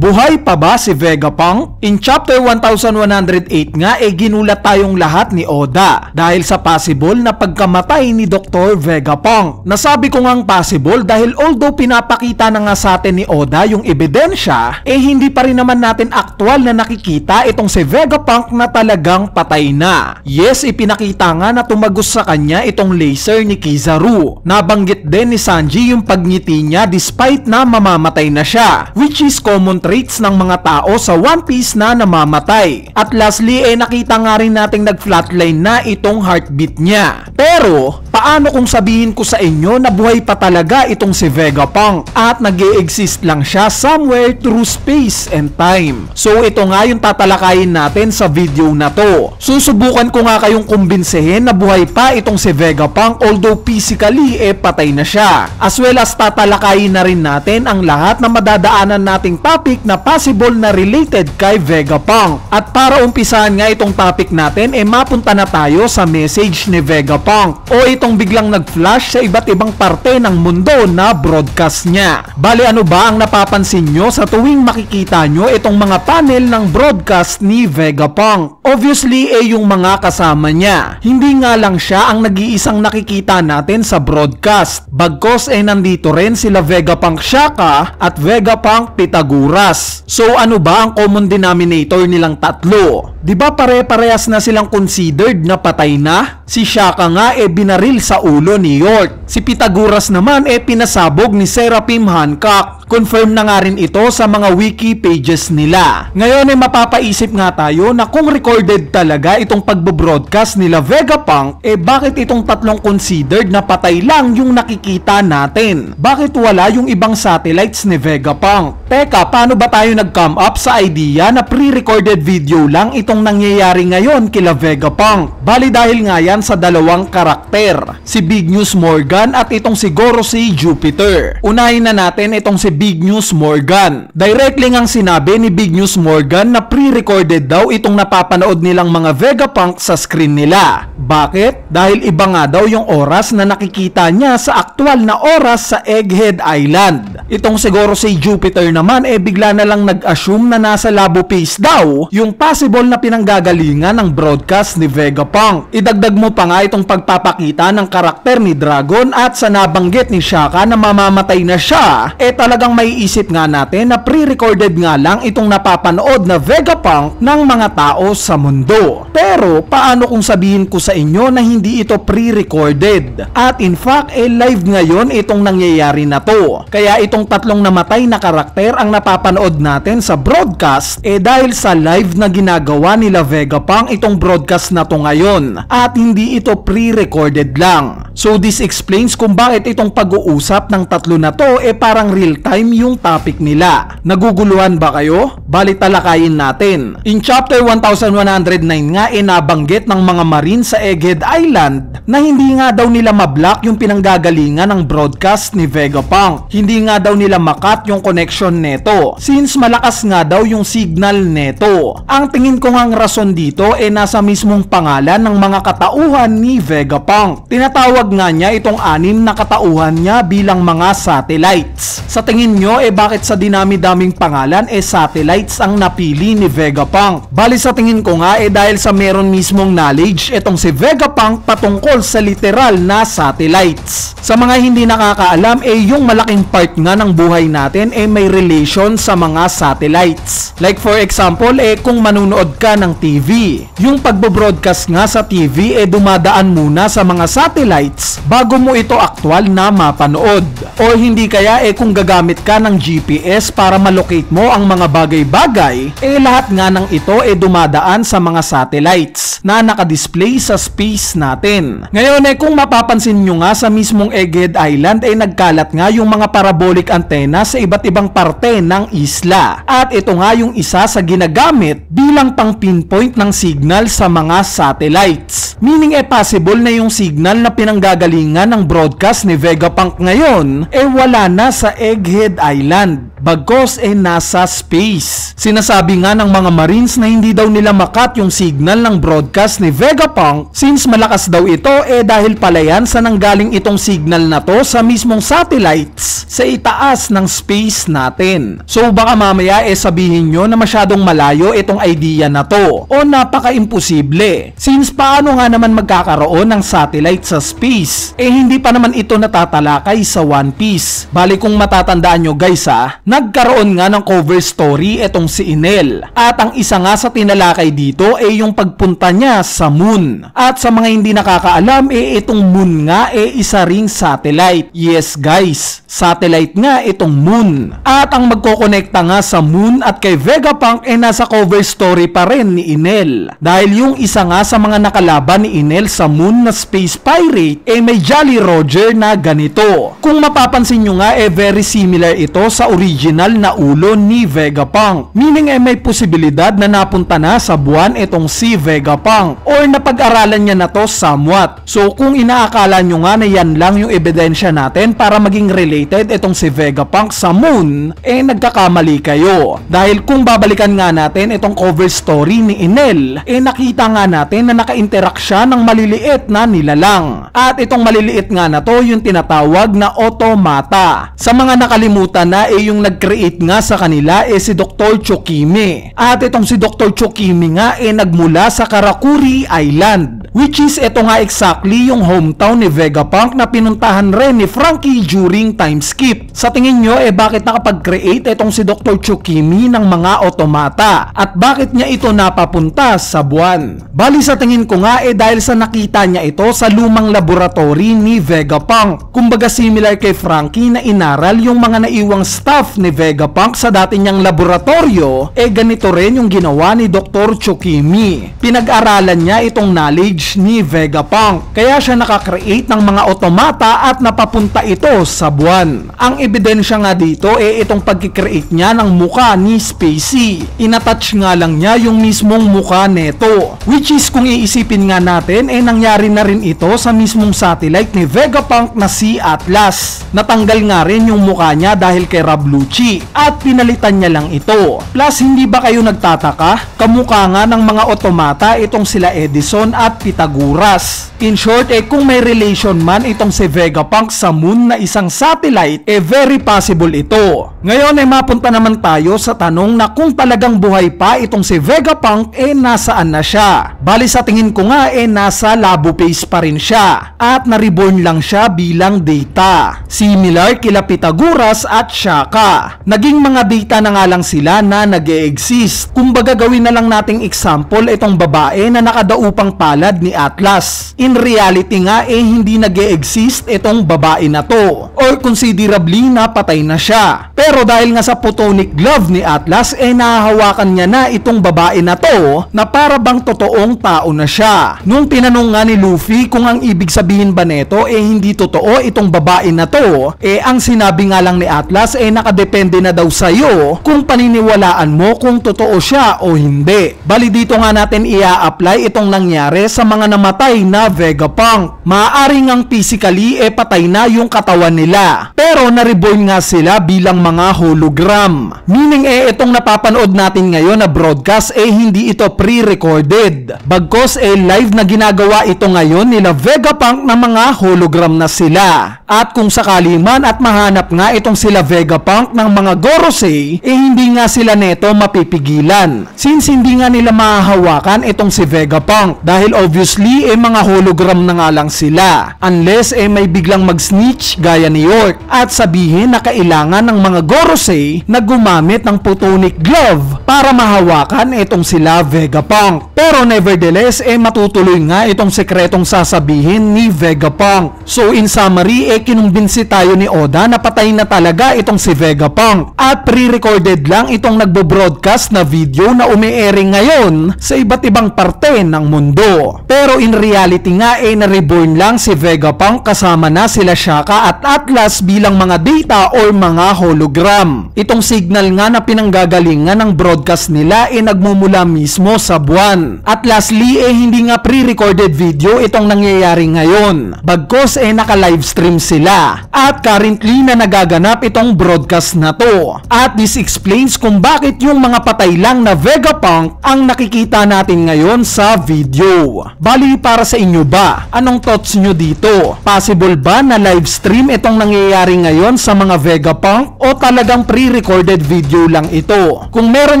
Buhay pa ba si Vegapunk? In chapter 1108 nga ginulat tayong lahat ni Oda dahil sa possible na pagkamatay ni Dr. Vegapunk. Nasabi ko ngang possible dahil although pinapakita na nga sa atin ni Oda yung ebidensya, hindi pa rin naman natin aktual na nakikita itong si Vegapunk na talagang patay na. Yes, ipinakita nga na tumagos sa kanya itong laser ni Kizaru. Nabanggit din ni Sanji yung pagngiti niya despite na mamamatay na siya, which is common traits ng mga tao sa One Piece na namamatay. At lastly, nakita nga rin nating nag-flatline na itong heartbeat niya. Pero, paano kung sabihin ko sa inyo na buhay pa talaga itong si Vegapunk at nag-e-exist lang siya somewhere through space and time? So, ito nga yung tatalakayin natin sa video na to. Susubukan ko nga kayong kumbinsihin na buhay pa itong si Vegapunk although physically patay na siya. As well as tatalakayin na rin natin ang lahat na madadaanan nating topic na possible na related kay Vegapunk. At para umpisahan nga itong topic natin, mapunta na tayo sa message ni Vegapunk o itong biglang nag-flash sa iba't ibang parte ng mundo na broadcast niya. Bali, ano ba ang napapansin nyo sa tuwing makikita nyo itong mga panel ng broadcast ni Vegapunk? Obviously, yung mga kasama niya. Hindi nga lang siya ang nag-iisang nakikita natin sa broadcast. Bagkos nandito rin sila Vegapunk Shaka at Vegapunk Pythagoras. So ano ba ang common denominator nilang tatlo? Diba pare-parehas na silang considered na patay na? Si Shaka nga binaril sa ulo ni York. Si Pythagoras naman pinasabog ni Seraphim Hancock. Confirm na nga rin ito sa mga wiki pages nila. Ngayon mapapaisip nga tayo na kung recorded talaga itong pagbo-broadcast nila Vegapunk, bakit itong tatlong considered na patay lang yung nakikita natin? Bakit wala yung ibang satellites ni Vegapunk? Teka, paano ba tayo nag-come up sa idea na pre-recorded video lang itong nangyayari ngayon kila Vegapunk? Bali dahil nga yan sa dalawang karakter, si Big News Morgan at itong si Gorosei Jupiter. Unahin na natin itong si Big News Morgan. Directly ngang sinabi ni Big News Morgan na pre-recorded daw itong napapanood nilang mga Vegapunk sa screen nila. Bakit? Dahil iba nga daw yung oras na nakikita niya sa aktual na oras sa Egghead Island. Itong si Gorosei Jupiter naman bigla na lang nag-assume na nasa Labo Base daw yung possible na pinanggagalingan ng broadcast ni Vegapunk. Idagdag mo pa nga itong pagpapakita ng karakter ni Dragon at sa nabanggit ni Shaka na mamamatay na siya, talagang may isip nga natin na pre-recorded nga lang itong napapanood na Vegapunk ng mga tao sa mundo. Pero paano kung sabihin ko sa inyo na hindi ito pre-recorded? At in fact live ngayon itong nangyayari na to. Kaya itong tatlong namatay na karakter ang napapanood natin sa broadcast dahil sa live na ginagawa nila Vegapunk itong broadcast na to ngayon at hindi ito pre-recorded lang. So this explains kung bakit itong pag-uusap ng tatlo na to parang real time yung topic nila. Naguguluhan ba kayo? Bali talakayin natin. In chapter 1109 nga nabanggit ng mga marine sa Egghead Island na hindi nga daw nila mablock yung pinanggagalingan ng broadcast ni Vegapunk. Hindi nga daw nila makat yung connection neto since malakas nga daw yung signal neto. Ang tingin ko ngang rason dito nasa mismong pangalan ng mga katauhan ni Vegapunk. Tinatawag nga niya itong 6 na katauhan niya bilang mga satellites. Sa tingin nyo bakit sa dinami-daming pangalan satellites ang napili ni Vegapunk? Bali sa tingin ko nga dahil sa meron mismong knowledge itong si Vegapunk patungkol sa literal na satellites. Sa mga hindi nakakaalam yung malaking part nga ng buhay natin may relation sa mga satellites. Like for example kung manunood ka ng TV, yung pagbo-broadcast nga sa TV dumadaan muna sa mga satellites bago mo ito aktual na mapanood. O hindi kaya kung gagamit ka ng GPS para malocate mo ang mga bagay-bagay, lahat nga ng ito dumadaan sa mga satellites na nakadisplay sa space natin. Ngayon kung mapapansin nyo nga sa mismong Egghead Island nagkalat nga yung mga parabolic antenna sa iba't ibang parte ng isla. At ito nga yung isa sa ginagamit bilang pang pinpoint ng signal sa mga satellites. Meaning possible na yung signal na pinanggagalingan ng broadcast ni Vegapunk ngayon wala na sa Egghead Island. Bagkos nasa space. Sinasabi nga ng mga Marines na hindi daw nila makat yung signal ng broadcast ni Vegapunk since malakas daw ito dahil pala yan sa nanggaling itong signal na to sa mismong satellites sa itaas ng space natin. So baka mamaya sabihin nyo na masyadong malayo itong idea na to o napaka-imposible since paano nga naman magkakaroon ng satellite sa space hindi pa naman ito natatalakay sa One Piece. Bali kung matatandaan nyo guys nagkaroon nga ng cover story itong si Enel at ang isa nga sa tinalakay dito yung pagpunta niya sa moon. At sa mga hindi nakakaalam itong moon nga isa ring satellite. Yes guys, satellite nga itong moon. At ang magkokonekta nga sa moon at kay Vegapunk nasa cover story pa rin ni Enel. Dahil yung isa nga sa mga nakalaban ni Enel sa moon na space pirate may Jolly Roger na ganito. Kung mapapansin nyo nga very similar ito sa original na ulo ni Vegapunk. Meaning may posibilidad na napunta na sa buwan itong si Vegapunk or napag-aralan niya na to somewhat. So kung inaakala nyo nga na yan lang yung ebidensya natin para maging related itong si Vegapunk sa moon nagkakamali kayo. Dahil kung babalikan nga natin itong cover story ni Enel nakita nga natin na naka-interact siya ng maliliit na nilalang. At itong maliliit nga na to yung tinatawag na automata. Sa mga nakalimutan na yung nag-create nga sa kanila si Dr. Chokimi. At itong si Dr. Chokimi nga nagmula sa Karakuri Island, which is ito nga exactly yung hometown ni Vegapunk na pinuntahan rin ni Franky during time skip. Sa tingin nyo bakit nakapag-create itong si Dr. Chokimi ng mga automata at bakit niya ito napapunta sa buwan? Bali sa tingin ko nga dahil sa nakita niya ito sa lumang laboratory ni Vegapunk. Kumbaga similar kay Franky na inaral yung mga naiwang staff ni Vegapunk sa dati niyang laboratorio ganito rin yung ginawa ni Dr. Chokimi. Pinag-aralan niya itong knowledge ni Vegapunk kaya siya nakakreate ng mga automata at napapunta ito sa buwan. Ang ebidensya nga dito itong pagkikreate niya ng muka ni Spacey. Inattach nga lang niya yung mismong muka neto, which is kung iisipin nga natin nangyari na rin ito sa mismong satellite ni Vegapunk na si Atlas. Natanggal nga rin yung muka niya dahil kay Rablucci at pinalitan niya lang ito. Plus hindi ba kayo nagtataka? Kamukha nga ng mga automata itong sila Edison at Pythagoras. In short kung may relation man itong si Vegapunk sa moon na isang satellite very possible ito. Ngayon mapunta naman tayo sa tanong na kung talagang buhay pa itong si Vegapunk nasaan na siya? Bali sa tingin ko nga nasa labo phase pa rin siya at na-reborn lang siya bilang data. Similar kila Pythagoras at Shaka. Naging mga data na nga lang sila na nag-e-exist. Kumbaga gawin na lang nating example itong babae na nakadaupang palad ni Atlas. In reality nga hindi nag-e-exist itong babae na to or considerably napatay na siya. Pero dahil nga sa photonic glove ni Atlas nahahawakan niya na itong babae na to na para bang totoong tao na siya. Nung tinanong nga ni Luffy kung ang ibig sabihin ba neto hindi totoo itong babae na to ang sinabi nga lang ni Atlas nakadepende na daw sa'yo kung paniniwalaan mo kung totoo siya o hindi. Bali dito nga natin i-apply itong nangyari sa mga namatay na Vegapunk. Maaari ngang physically patay na yung katawan nila pero na-reborn nga sila bilang mga hologram. Meaning itong napapanood natin ngayon na broadcast hindi ito pre-recorded. Bagkos live na ginagawa ito ngayon nila Vegapunk na mga hologram na sila. At kung sakali man at mahanap nga itong sila Vegapunk ng mga Gorosei hindi nga sila neto mapipigilan since hindi nga nila mahahawakan itong si Vegapunk dahil obviously mga hologram na nga lang sila unless may biglang mag-snitch gaya ni York at sabihin na kailangan ng mga Gorosei na gumamit ng photonic glove para mahawakan itong sila Vegapunk. Pero nevertheless matutuloy nga itong sekretong sasabihin ni Vegapunk. So in summary kinumbinsi tayo ni Oda na patay na talaga itong si Vegapunk at pre-recorded lang itong nagbo-broadcast na video na umi-airing ngayon sa iba't ibang parte ng mundo. Pero in reality nga na-reborn lang si Vegapunk kasama na sila Shaka at Atlas bilang mga data or mga hologram. Itong signal nga na pinanggagalingan ng broadcast nila nagmumula mismo sa buwan. At lastly hindi nga pre-recorded video itong nangyayari ngayon. Bagkos naka-livestream sila. At currently na nagaganap itong broadcast na to. At this explains kung bakit yung mga patay lang na Vegapunk ang nakikita natin ngayon sa video. Bali, para sa inyo ba? Anong thoughts nyo dito? Possible ba na live stream itong nangyayari ngayon sa mga Vegapunk o talagang pre-recorded video lang ito? Kung meron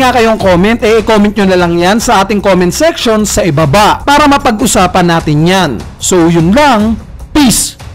nga kayong comment, i-comment nyo na lang yan sa ating comment section sa ibaba para mapag-usapan natin yan. So yun lang, peace!